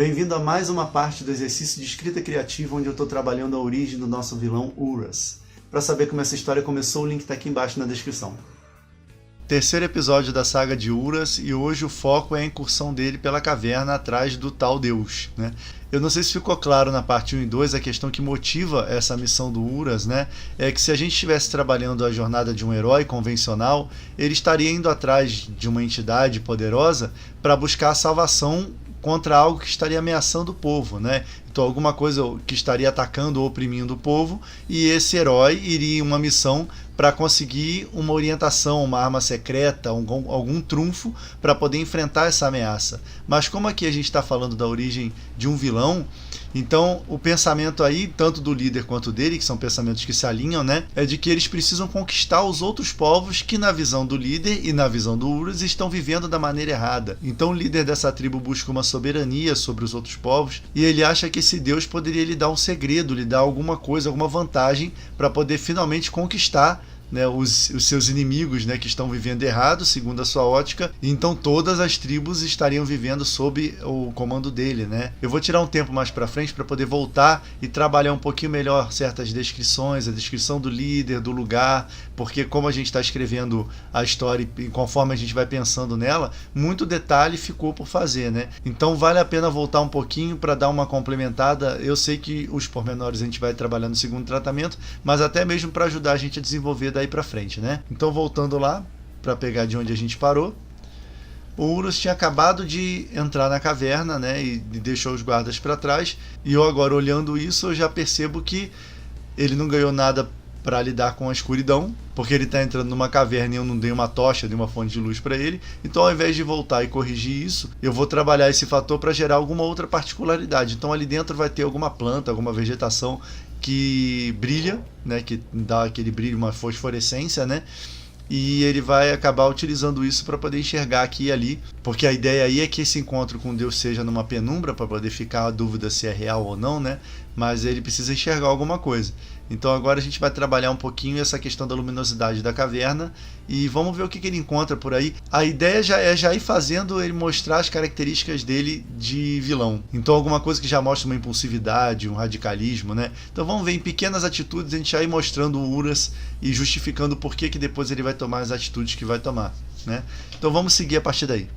Bem-vindo a mais uma parte do exercício de escrita criativa onde eu estou trabalhando a origem do nosso vilão Urus. Para saber como essa história começou, o link está aqui embaixo na descrição. Terceiro episódio da saga de Urus, e hoje o foco é a incursão dele pela caverna atrás do tal Deus, né? Eu não sei se ficou claro na parte 1 e 2 a questão que motiva essa missão do Urus, né? É que se a gente estivesse trabalhando a jornada de um herói convencional, ele estaria indo atrás de uma entidade poderosa para buscar a salvação contra algo que estaria ameaçando o povo, né? Então alguma coisa que estaria atacando ou oprimindo o povo, e esse herói iria em uma missão para conseguir uma orientação, uma arma secreta, algum trunfo para poder enfrentar essa ameaça. Mas como aqui a gente está falando da origem de um vilão, então o pensamento aí, tanto do líder quanto dele, que são pensamentos que se alinham, né, é de que eles precisam conquistar os outros povos que na visão do líder e na visão do Urus estão vivendo da maneira errada. Então o líder dessa tribo busca uma soberania sobre os outros povos, e ele acha que esse Deus poderia lhe dar um segredo, lhe dar alguma coisa, alguma vantagem para poder finalmente conquistar, né, os seus inimigos, né, que estão vivendo errado, segundo a sua ótica. Então todas as tribos estariam vivendo sob o comando dele, né? Eu vou tirar um tempo mais para frente para poder voltar e trabalhar um pouquinho melhor certas descrições, a descrição do líder, do lugar, porque como a gente está escrevendo a história e conforme a gente vai pensando nela, muito detalhe ficou por fazer, né? Então vale a pena voltar um pouquinho para dar uma complementada. Eu sei que os pormenores a gente vai trabalhar no segundo tratamento, mas até mesmo para ajudar a gente a desenvolver daí para frente, né? Então voltando lá para pegar de onde a gente parou, o Urus tinha acabado de entrar na caverna, né, e deixou os guardas para trás, e eu agora olhando isso eu já percebo que ele não ganhou nada para lidar com a escuridão, porque ele está entrando numa caverna e eu não dei uma tocha, dei uma fonte de luz para ele. Então ao invés de voltar e corrigir isso, eu vou trabalhar esse fator para gerar alguma outra particularidade. Então ali dentro vai ter alguma planta, alguma vegetação que brilha, né, que dá aquele brilho, uma fosforescência, né? E ele vai acabar utilizando isso para poder enxergar aqui e ali, porque a ideia aí é que esse encontro com Deus seja numa penumbra, para poder ficar a dúvida se é real ou não, né? Mas ele precisa enxergar alguma coisa. Então agora a gente vai trabalhar um pouquinho essa questão da luminosidade da caverna e vamos ver o que ele encontra por aí. A ideia já ir fazendo ele mostrar as características dele de vilão. Então alguma coisa que já mostra uma impulsividade, um radicalismo, né? Então vamos ver em pequenas atitudes a gente já ir mostrando o Urus e justificando por que depois ele vai tomar as atitudes que vai tomar, né? Então vamos seguir a partir daí.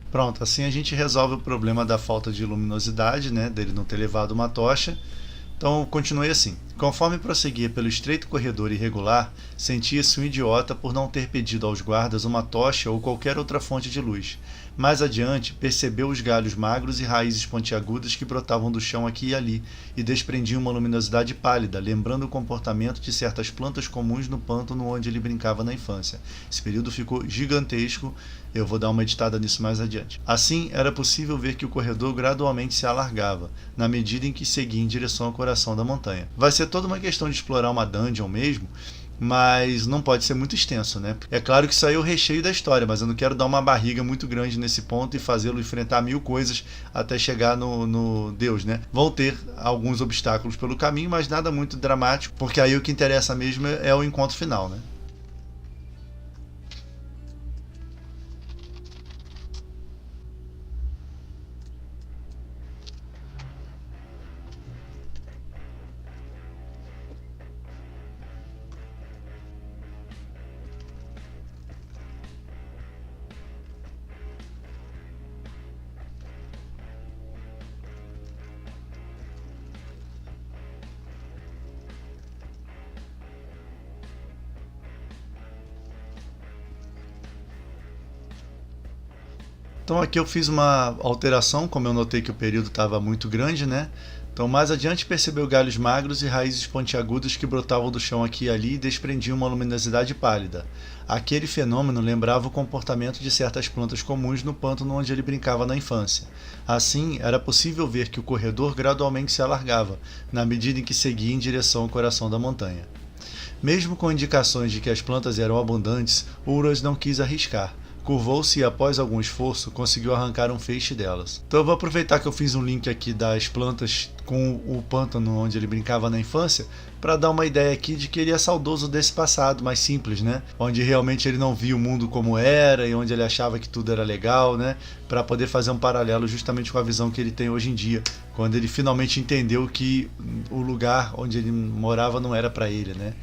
Pronto, assim a gente resolve o problema da falta de luminosidade, né, dele não ter levado uma tocha. Então continuei assim. Conforme prosseguia pelo estreito corredor irregular, sentia-se um idiota por não ter pedido aos guardas uma tocha ou qualquer outra fonte de luz. Mais adiante, percebeu os galhos magros e raízes pontiagudas que brotavam do chão aqui e ali, e desprendiam uma luminosidade pálida, lembrando o comportamento de certas plantas comuns no pântano onde ele brincava na infância. Esse período ficou gigantesco, eu vou dar uma editada nisso mais adiante. Assim, era possível ver que o corredor gradualmente se alargava, na medida em que seguia em direção ao coração da montanha. Vai ser toda uma questão de explorar uma dungeon mesmo, mas não pode ser muito extenso, né? É claro que isso aí é o recheio da história, mas eu não quero dar uma barriga muito grande nesse ponto e fazê-lo enfrentar 1000 coisas até chegar no Deus, né? Vão ter alguns obstáculos pelo caminho, mas nada muito dramático, porque aí o que interessa mesmo é o encontro final, né? Então aqui eu fiz uma alteração, como eu notei que o período estava muito grande, né? Então mais adiante percebeu galhos magros e raízes pontiagudas que brotavam do chão aqui e ali e desprendiam uma luminosidade pálida. Aquele fenômeno lembrava o comportamento de certas plantas comuns no pântano onde ele brincava na infância. Assim, era possível ver que o corredor gradualmente se alargava, na medida em que seguia em direção ao coração da montanha. Mesmo com indicações de que as plantas eram abundantes, Uras não quis arriscar. Curvou-se e, após algum esforço, conseguiu arrancar um feixe delas. Então eu vou aproveitar que eu fiz um link aqui das plantas com o pântano onde ele brincava na infância, para dar uma ideia aqui de que ele é saudoso desse passado mais simples, né? Onde realmente ele não via o mundo como era e onde ele achava que tudo era legal, né? Para poder fazer um paralelo justamente com a visão que ele tem hoje em dia, quando ele finalmente entendeu que o lugar onde ele morava não era para ele, né?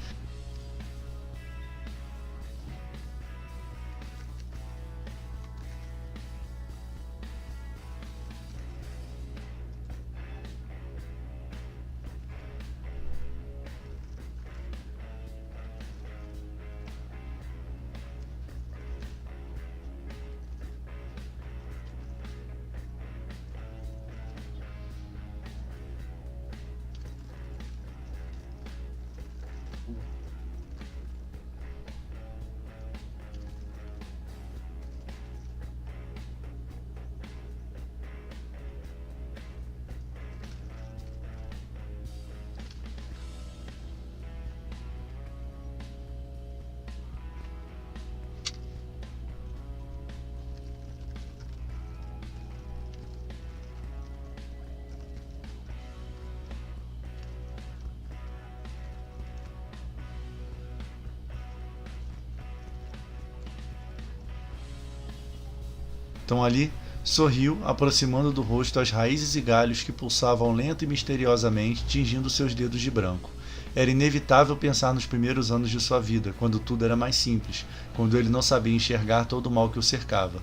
Então ali sorriu, aproximando do rosto as raízes e galhos que pulsavam lento e misteriosamente, tingindo seus dedos de branco. Era inevitável pensar nos primeiros anos de sua vida, quando tudo era mais simples, quando ele não sabia enxergar todo o mal que o cercava.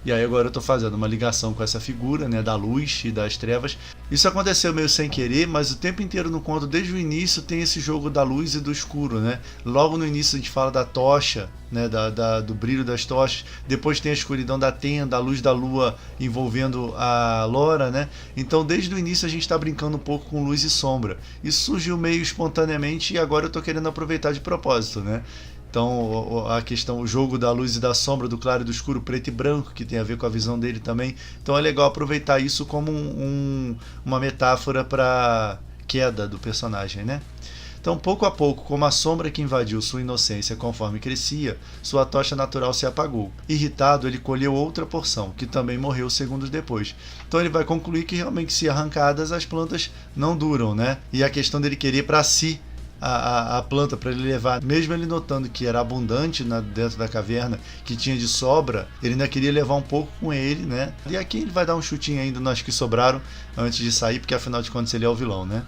E aí agora eu estou fazendo uma ligação com essa figura, né, da luz e das trevas. Isso aconteceu meio sem querer, mas o tempo inteiro no conto, desde o início, tem esse jogo da luz e do escuro, né? Logo no início a gente fala da tocha, né, do brilho das tochas. Depois tem a escuridão da tenda, a luz da lua envolvendo a Lora, né? Então desde o início a gente está brincando um pouco com luz e sombra. Isso surgiu meio espontaneamente e agora eu estou querendo aproveitar de propósito, né? Então a questão, o jogo da luz e da sombra, do claro e do escuro, preto e branco, que tem a ver com a visão dele também. Então é legal aproveitar isso como uma metáfora para queda do personagem, né? Então, pouco a pouco, como a sombra que invadiu sua inocência conforme crescia, sua tocha natural se apagou. Irritado, ele colheu outra porção, que também morreu segundos depois. Então ele vai concluir que realmente, se arrancadas, as plantas não duram, né? E a questão dele querer para si a planta para ele levar, mesmo ele notando que era abundante dentro da caverna, que tinha de sobra, ele ainda queria levar um pouco com ele, né? E aqui ele vai dar um chutinho ainda nas que sobraram antes de sair, porque afinal de contas ele é o vilão, né?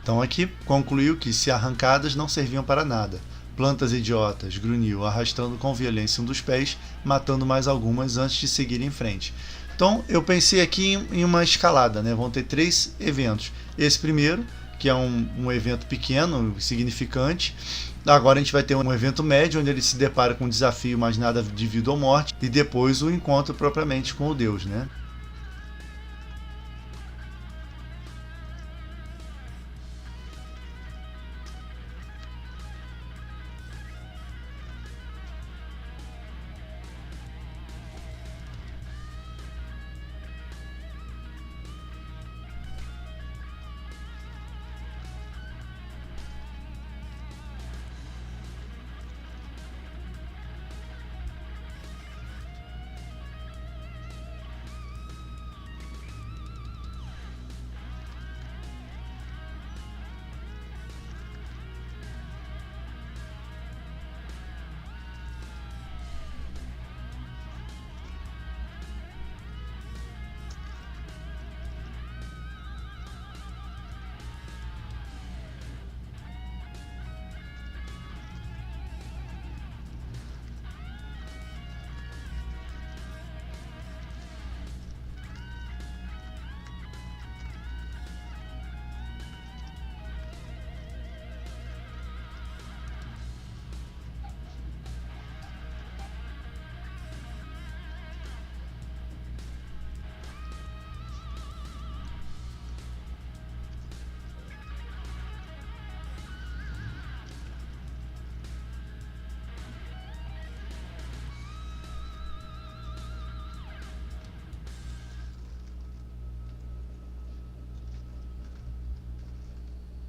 Então aqui concluiu que, se arrancadas, não serviam para nada. Plantas idiotas, grunhiu, arrastando com violência um dos pés, matando mais algumas antes de seguir em frente. Então eu pensei aqui em uma escalada, né? Vão ter 3 eventos. Esse primeiro, que é um evento pequeno, significante. Agora a gente vai ter um evento médio, onde ele se depara com um desafio, mas nada de vida ou morte. E depois o encontro propriamente com o Deus, né?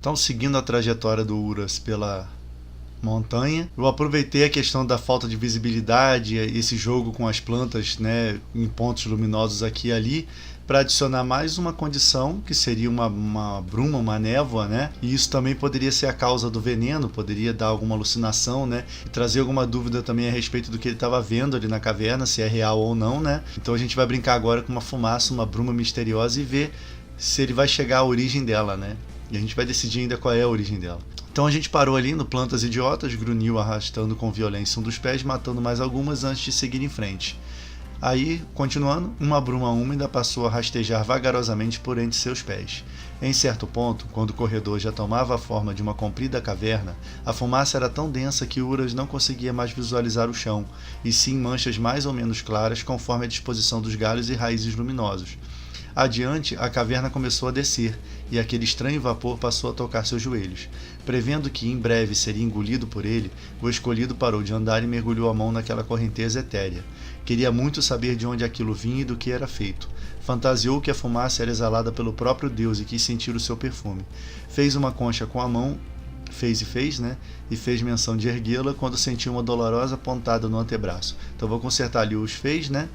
Então, seguindo a trajetória do Uras pela montanha, eu aproveitei a questão da falta de visibilidade, esse jogo com as plantas, né, em pontos luminosos aqui e ali, para adicionar mais uma condição, que seria uma bruma, uma névoa, né? E isso também poderia ser a causa do veneno, poderia dar alguma alucinação, né? E trazer alguma dúvida também a respeito do que ele estava vendo ali na caverna, se é real ou não, né? Então a gente vai brincar agora com uma fumaça, uma bruma misteriosa e ver se ele vai chegar à origem dela, né? E a gente vai decidir ainda qual é a origem dela. Então a gente parou ali no Plantas Idiotas, grunhiu arrastando com violência um dos pés, matando mais algumas antes de seguir em frente. Aí, continuando, uma bruma úmida passou a rastejar vagarosamente por entre seus pés. Em certo ponto, quando o corredor já tomava a forma de uma comprida caverna, a fumaça era tão densa que Uras não conseguia mais visualizar o chão, e sim manchas mais ou menos claras conforme a disposição dos galhos e raízes luminosos. Adiante, a caverna começou a descer, e aquele estranho vapor passou a tocar seus joelhos. Prevendo que em breve seria engolido por ele, o escolhido parou de andar e mergulhou a mão naquela correnteza etérea. Queria muito saber de onde aquilo vinha e do que era feito. Fantasiou que a fumaça era exalada pelo próprio Deus e quis sentir o seu perfume. Fez uma concha com a mão, e fez menção de erguê-la quando sentiu uma dolorosa pontada no antebraço. Então vou consertar ali os fez, né?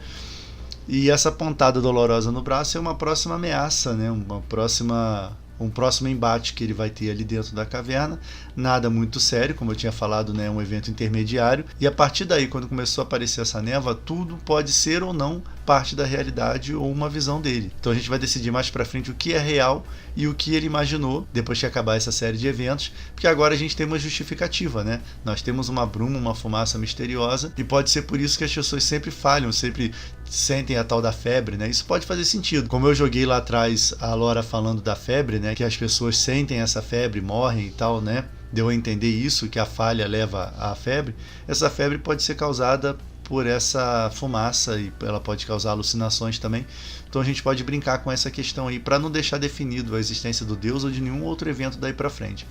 E essa pontada dolorosa no braço é uma próxima ameaça, né? um próximo embate que ele vai ter ali dentro da caverna. Nada muito sério, como eu tinha falado, né? Um evento intermediário. E a partir daí, quando começou a aparecer essa névoa, tudo pode ser ou não parte da realidade ou uma visão dele. Então a gente vai decidir mais pra frente o que é real e o que ele imaginou depois que acabar essa série de eventos, porque agora a gente tem uma justificativa, né? Nós temos uma bruma, uma fumaça misteriosa, e pode ser por isso que as pessoas sempre falham, sempre sentem a tal da febre, né? Isso pode fazer sentido. Como eu joguei lá atrás a Lora falando da febre, né? Que as pessoas sentem essa febre, morrem e tal, né? Deu a entender isso, que a falha leva à febre. Essa febre pode ser causada por essa fumaça e ela pode causar alucinações também. Então a gente pode brincar com essa questão aí para não deixar definido a existência do Deus ou de nenhum outro evento daí para frente.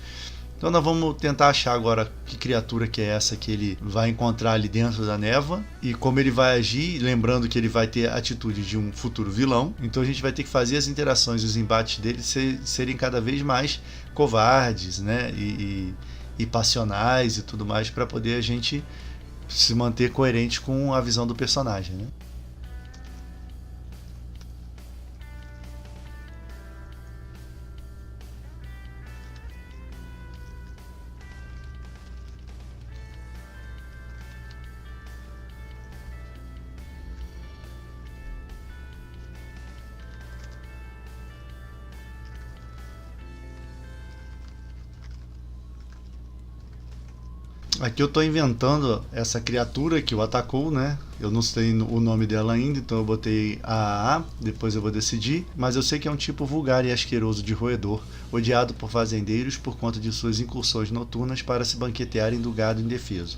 Então nós vamos tentar achar agora que criatura que é essa que ele vai encontrar ali dentro da névoa e como ele vai agir, lembrando que ele vai ter a atitude de um futuro vilão. Então a gente vai ter que fazer as interações e os embates dele serem cada vez mais covardes, né? e passionais e tudo mais, para poder a gente se manter coerente com a visão do personagem, né? Aqui eu estou inventando essa criatura que o atacou, né? Eu não sei o nome dela ainda, então eu botei a, depois eu vou decidir. Mas eu sei que é um tipo vulgar e asqueroso de roedor, odiado por fazendeiros por conta de suas incursões noturnas para se banquetearem do gado indefeso.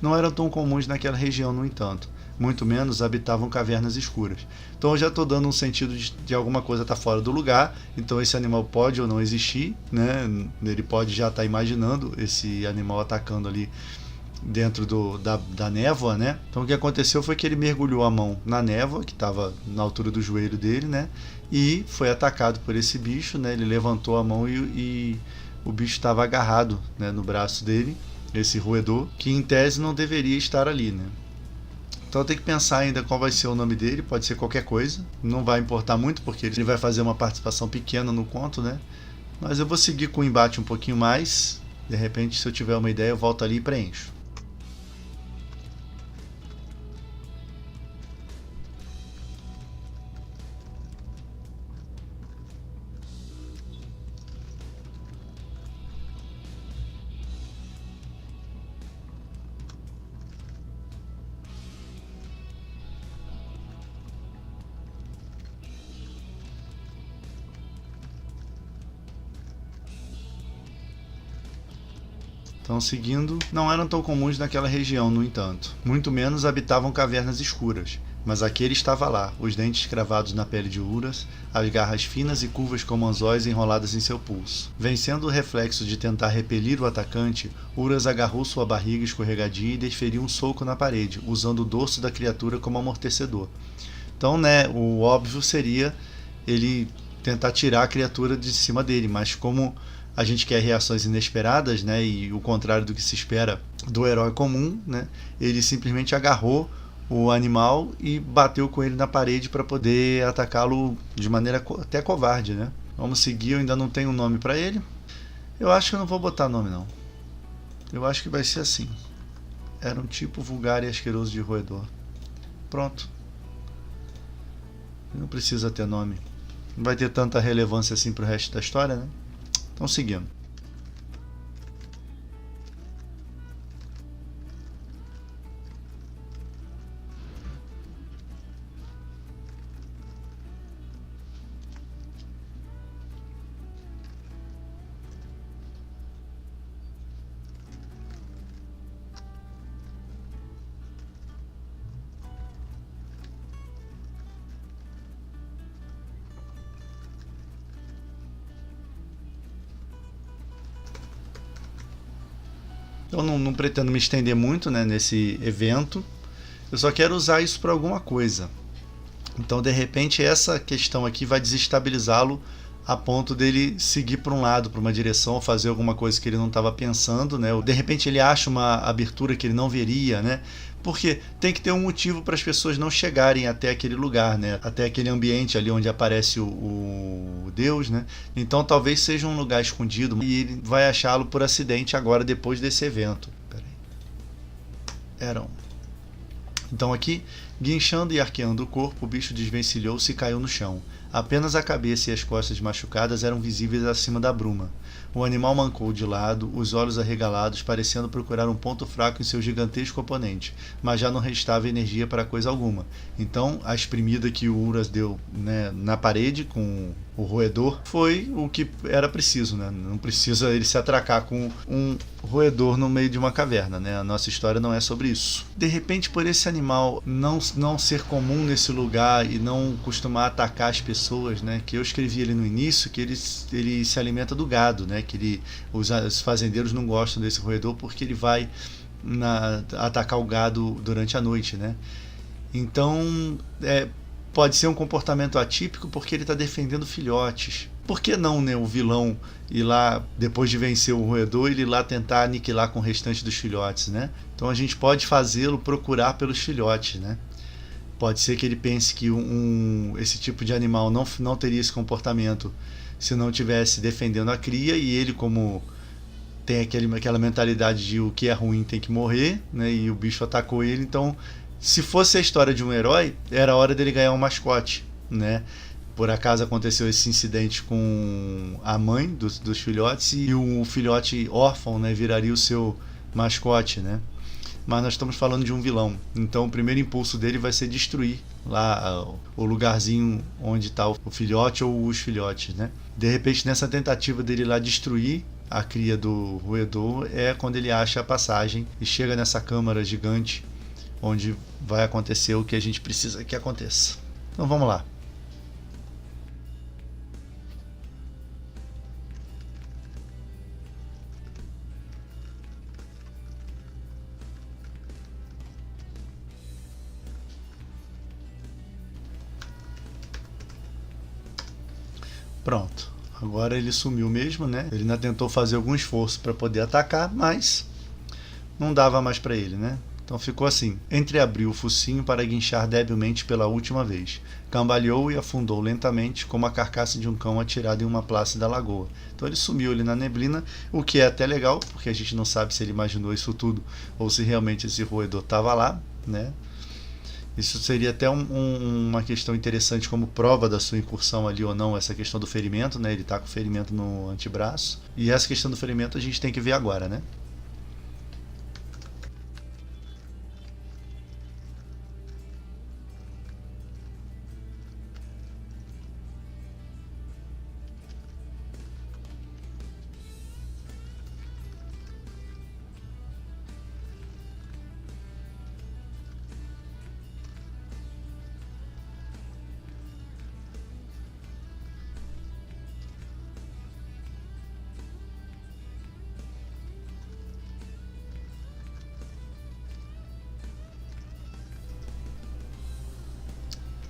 Não eram tão comuns naquela região, no entanto. Muito menos habitavam cavernas escuras. Então eu já estou dando um sentido de alguma coisa estar fora do lugar, então esse animal pode ou não existir, né? Ele pode já estar imaginando esse animal atacando ali dentro da névoa, né? Então o que aconteceu foi que ele mergulhou a mão na névoa, que estava na altura do joelho dele, né? E foi atacado por esse bicho, né? Ele levantou a mão e o bicho estava agarrado, né, no braço dele, esse roedor, que em tese não deveria estar ali, né? Então tem que pensar ainda qual vai ser o nome dele, pode ser qualquer coisa, não vai importar muito porque ele vai fazer uma participação pequena no conto, né? Mas eu vou seguir com o embate um pouquinho mais, de repente se eu tiver uma ideia eu volto ali e preencho. Então, seguindo, não eram tão comuns naquela região, no entanto. Muito menos habitavam cavernas escuras. Mas aquele estava lá, os dentes cravados na pele de Uras, as garras finas e curvas como anzóis enroladas em seu pulso. Vencendo o reflexo de tentar repelir o atacante, Uras agarrou sua barriga escorregadia e desferiu um soco na parede, usando o dorso da criatura como amortecedor. Então, né, o óbvio seria ele tentar tirar a criatura de cima dele, mas como a gente quer reações inesperadas, né, e o contrário do que se espera do herói comum, né, ele simplesmente agarrou o animal e bateu com ele na parede para poder atacá-lo de maneira até covarde, né? Vamos seguir, eu ainda não tenho um nome para ele. Eu acho que eu não vou botar nome não. Eu acho que vai ser assim. Era um tipo vulgar e asqueroso de roedor. Pronto. Não precisa ter nome. Não vai ter tanta relevância assim pro resto da história, né? Então seguindo. Eu não pretendo me estender muito, né, nesse evento. Eu só quero usar isso para alguma coisa. Então, de repente, essa questão aqui vai desestabilizá-lo a ponto dele seguir para um lado, para uma direção, fazer alguma coisa que ele não estava pensando, né? Ou de repente ele acha uma abertura que ele não veria, né? Porque tem que ter um motivo para as pessoas não chegarem até aquele lugar, né? Até aquele ambiente ali onde aparece o Deus, né? Então talvez seja um lugar escondido e ele vai achá-lo por acidente agora depois desse evento. Peraí. Então aqui, guinchando e arqueando o corpo, o bicho desvencilhou-se e caiu no chão. Apenas a cabeça e as costas machucadas eram visíveis acima da bruma. O animal mancou de lado, os olhos arregalados, parecendo procurar um ponto fraco em seu gigantesco oponente, mas já não restava energia para coisa alguma. Então, a espremida que o Uras deu, né, na parede com o roedor foi o que era preciso, né? Não precisa ele se atracar com um roedor no meio de uma caverna, né? A nossa história não é sobre isso. De repente, por esse animal não ser comum nesse lugar e não costumar atacar as pessoas, né? Que eu escrevi ali no início que ele se alimenta do gado, né? Que os fazendeiros não gostam desse roedor porque ele vai atacar o gado durante a noite, né? Então, pode ser um comportamento atípico porque ele está defendendo filhotes. Por que não, né, o vilão ir lá, depois de vencer o roedor, ele ir lá tentar aniquilar com o restante dos filhotes, né? Então a gente pode fazê-lo procurar pelos filhotes, né? Pode ser que ele pense que esse tipo de animal não teria esse comportamento se não estivesse defendendo a cria, e ele, como tem aquela mentalidade de o que é ruim tem que morrer, né? E o bicho atacou ele, então se fosse a história de um herói, era a hora dele ganhar um mascote, né? Por acaso aconteceu esse incidente com a mãe dos filhotes e o filhote órfão, né, viraria o seu mascote, né? Mas nós estamos falando de um vilão, então o primeiro impulso dele vai ser destruir lá o lugarzinho onde está o filhote ou os filhotes, né? De repente, nessa tentativa dele lá destruir a cria do roedor, é quando ele acha a passagem e chega nessa câmara gigante onde vai acontecer o que a gente precisa que aconteça. Então vamos lá. Pronto. Agora ele sumiu mesmo, né? Ele ainda tentou fazer algum esforço para poder atacar, mas não dava mais para ele, né? Então ficou assim. Entreabriu o focinho para guinchar debilmente pela última vez. Cambaleou e afundou lentamente, como a carcaça de um cão atirado em uma plácida lagoa. Então ele sumiu ali na neblina, o que é até legal, porque a gente não sabe se ele imaginou isso tudo ou se realmente esse roedor estava lá, né? Isso seria até uma questão interessante como prova da sua incursão ali ou não, essa questão do ferimento, né? Ele está com ferimento no antebraço. E essa questão do ferimento a gente tem que ver agora, né?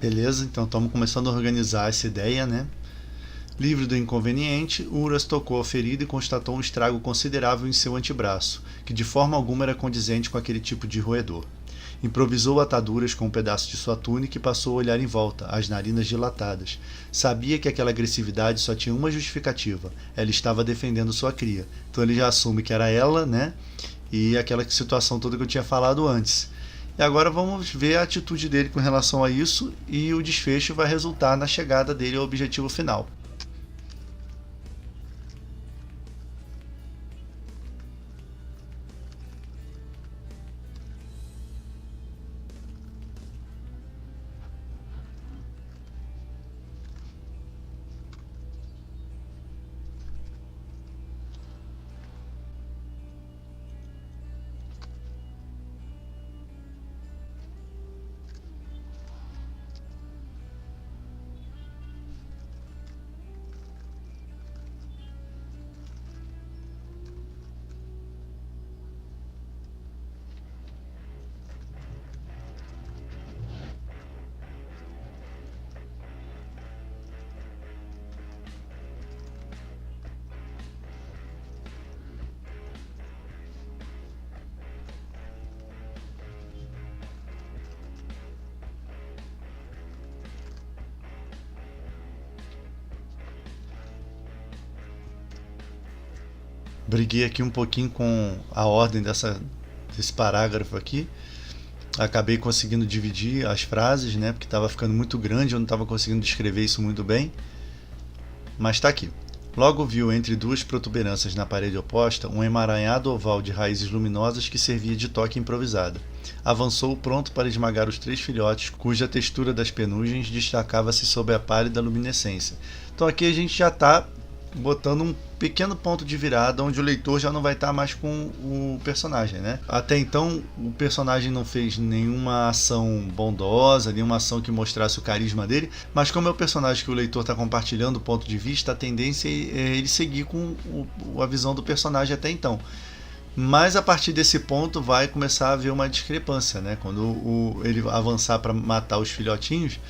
Beleza, então estamos começando a organizar essa ideia, né? Livre do inconveniente, Uras tocou a ferida e constatou um estrago considerável em seu antebraço, que de forma alguma era condizente com aquele tipo de roedor. Improvisou ataduras com um pedaço de sua túnica e passou a olhar em volta, as narinas dilatadas. Sabia que aquela agressividade só tinha uma justificativa. Ela estava defendendo sua cria. Então ele já assume que era ela, né? E aquela situação toda que eu tinha falado antes. E agora vamos ver a atitude dele com relação a isso, e o desfecho vai resultar na chegada dele ao objetivo final. Briguei aqui um pouquinho com a ordem desse parágrafo aqui. Acabei conseguindo dividir as frases, né? Porque estava ficando muito grande, eu não estava conseguindo descrever isso muito bem. Mas está aqui. Logo viu entre duas protuberâncias na parede oposta um emaranhado oval de raízes luminosas que servia de toque improvisada. Avançou pronto para esmagar os 3 filhotes, cuja textura das penugens destacava-se sob a pálida luminescência. Então aqui a gente já está botando um pequeno ponto de virada onde o leitor já não vai estar mais com o personagem, né? Até então o personagem não fez nenhuma ação bondosa, nenhuma ação que mostrasse o carisma dele, mas como é o personagem que o leitor está compartilhando o ponto de vista, a tendência é ele seguir com a visão do personagem até então. Mas a partir desse ponto vai começar a haver uma discrepância, né? Quando ele avançar para matar os filhotinhos,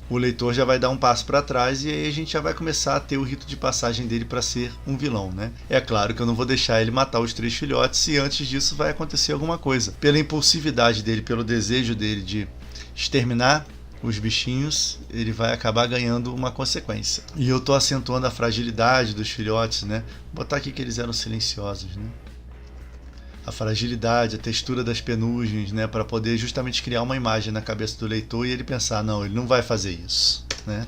o leitor já vai dar um passo para trás e aí a gente já vai começar a ter o rito de passagem dele para ser um vilão, né? É claro que eu não vou deixar ele matar os 3 filhotes e antes disso vai acontecer alguma coisa. Pela impulsividade dele, pelo desejo dele de exterminar os bichinhos, ele vai acabar ganhando uma consequência. E eu estou acentuando a fragilidade dos filhotes, né? Vou botar aqui que eles eram silenciosos, né? A fragilidade, a textura das penugens, né, para poder justamente criar uma imagem na cabeça do leitor e ele pensar, não, ele não vai fazer isso, né?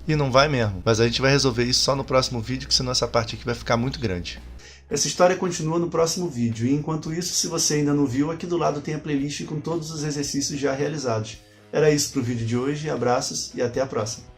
E não vai mesmo, mas a gente vai resolver isso só no próximo vídeo, que senão essa parte aqui vai ficar muito grande. Essa história continua no próximo vídeo, e enquanto isso, se você ainda não viu, aqui do lado tem a playlist com todos os exercícios já realizados. Era isso para o vídeo de hoje, abraços e até a próxima.